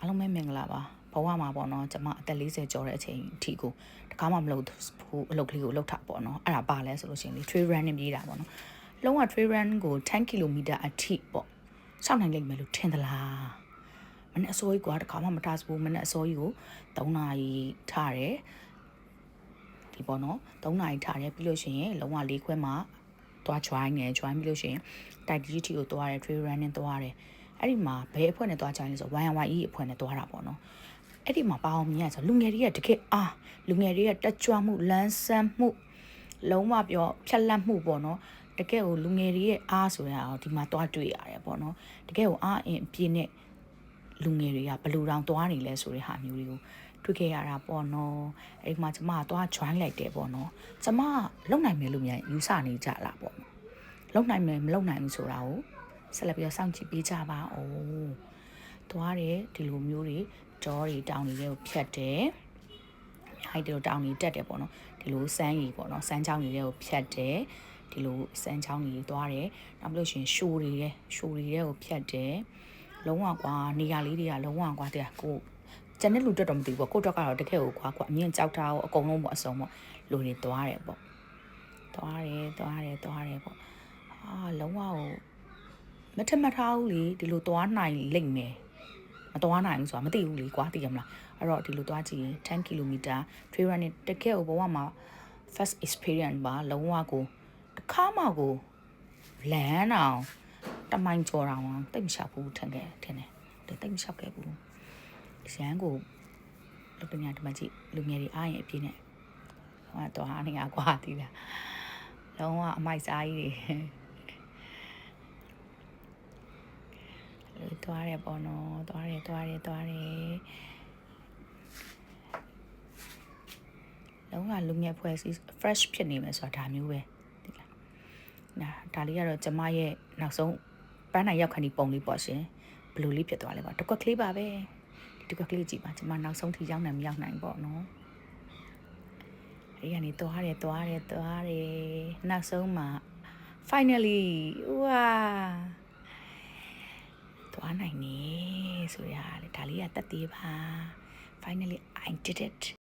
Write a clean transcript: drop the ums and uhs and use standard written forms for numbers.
အားလုံးပဲမင်္ဂလာပါဘဝမှာပေါ့နော်ကျွန်မအသက်40ကျော်တဲ့အချိန်အထိကိုတကားမှမလုပ်ဘူးအလုပ်ကလေးကိုလုပ်ထားပေါ့နော်အဲ့ဒါပါလဲဆိုလို့ရှိရင်လေ trail run နဲ့ပြေးတာပေါ့နော်လုံးဝ trail run ကို10 km အထိပေါ့စောင့်နိုင်လိမ့်မယ်လို့ထင်သလားမနေ့အစိုးရကတကားမှမထားဘူးမနေ့အစိုးရကို3နာရီထားတယ်ဒီပေါ့နော်3နာရီထားတယ်ပြီးလို့ရှိရင်လုံးဝ၄ခွဲမှာသွား join ပြီးလို့ရှိရင်တိုက်ကြီးထီကိုသွားတယ် trail run နဲ့သွားတယ်အဲ့ဒီမှာဘယ်အဖွဲ့နဲ့သွားကြလဲဆို YYE အဖွဲ့နဲ့သွားတာပေါ့နော်အဲ့ဒီမှာပါအောင်မြင်ရဆိုလူငယ်တွေကတကယ်လူငယ်တွေကတက်ကြွမှုလန်းဆန်းမှုလုံးဝပြောဖြက်လက်မှုပေါ့နော်တကယ်ကိုလူငယ်တွေရဲ့အားဆိုရအောင်ဒီမှာသွားတွေ့ရတယ်ပေါ့နော်တကယ်ကိုအားအင်အပြည့်နဲ့လူငယ်တွေကဘလူတောင်သွားနေလဲဆိုတဲ့ဟာမျိုးတွေကိုတွေ့ခဲ့ရတာပေါ့နော်အဲ့ဒီမှာကျမသွား join လိုက်တယ်ပေါ့နော်ကျမလုံနိုင်မယ်လို့မြန်ယူဆနေကြလားပေါ့လုံနိုင်မယ်မလုံနိုင်ဘူးဆိုတာကိုဆက်လက်ပြီးစောင့်ကြည့်ပေးကြပါဦးသွားတယ်ဒီလိုမျိုးတွေကြောတွေတောင်တွေကိုဖြတ်တယ်ဟိုက်တို့တောင်တွေတက်တယ်ပေါ့နော်ဒီလိုစမ်းရီပေါ့နော်စမ်းချောင်းတွေကိုဖြတ်တယ်ဒီလိုစမ်းချောင်းတွေသွားတယ်နောက်ပြီးလို့ရှိရင်ရှိုးတွေကိုဖြတ်တယ်လုံးဝကွာနေရာလေးတွေကလုံးဝကွာတဲ့ကိုကျန်တဲ့လူတက်တော့မသိဘူးပေါ့ကိုတော့ကတော့တကယ်ကိုကွာအမြင့်ကြောက်တာကိုအကုန်လုံးပေါ့အစုံပေါ့လူတွေသွားတယ်ပေါ့သွားတယ်ပေါ့လုံးဝကိုမထမထားဘူးလေဒီလိုသွားနိုင်လိမ့်မယ်မသွားနိုင်ဘူးဆိုတာမသိဘူးလေကွာသိရမလားအဲ့တော့ဒီလိုသွားကြည့်ရင်10 km trail run နဲ့တကယ်ကိုဘဝမှာ first experience ပါလုံးဝကိုတစ်ခါမှကိုလမ်းအောင်တမိုင်းကြော်အောင်တိတ်မလျှောက်ဘူးထင်တယ်တိတ်မလျှောက်ခဲ့ဘူးရန်ကိုလူပညာဒီမှာကြည့်လူငယ်တွေအားရင်အပြည့်နဲ့ဟိုတော့အနေကွာတည်တာလုံးဝအမိုက်စားကြီးတွေသွားတယ်ပေါ့နော်သွားတယ်လုံးဝလူငယ်ဖွဲ့စည်း fresh ဖြစ်နေမယ်ဆိုတာဒါမျိုးပဲဒီလားဒါလေးကတော့ကျမရဲ့နောက်ဆုံးပန်းနိုင်ရောက်ခဏီပုံလေးပေါ့ရှင်ဘလူးလေးဖြစ်သွားလဲပါတကွက်ကလေးပါပဲဒီတကွက်ကလေးကြည့်ပါကျမနောက်ဆုံးထိရောက်နိုင်မရောက်နိုင်ပေါ့နော်အဲ့ဒီကနေသွားတယ်နောက်ဆုံးမှာ finally ဝါသွားနိုင်နေဆိုရလေဒါလေးကတက်သေးပါ finally I did it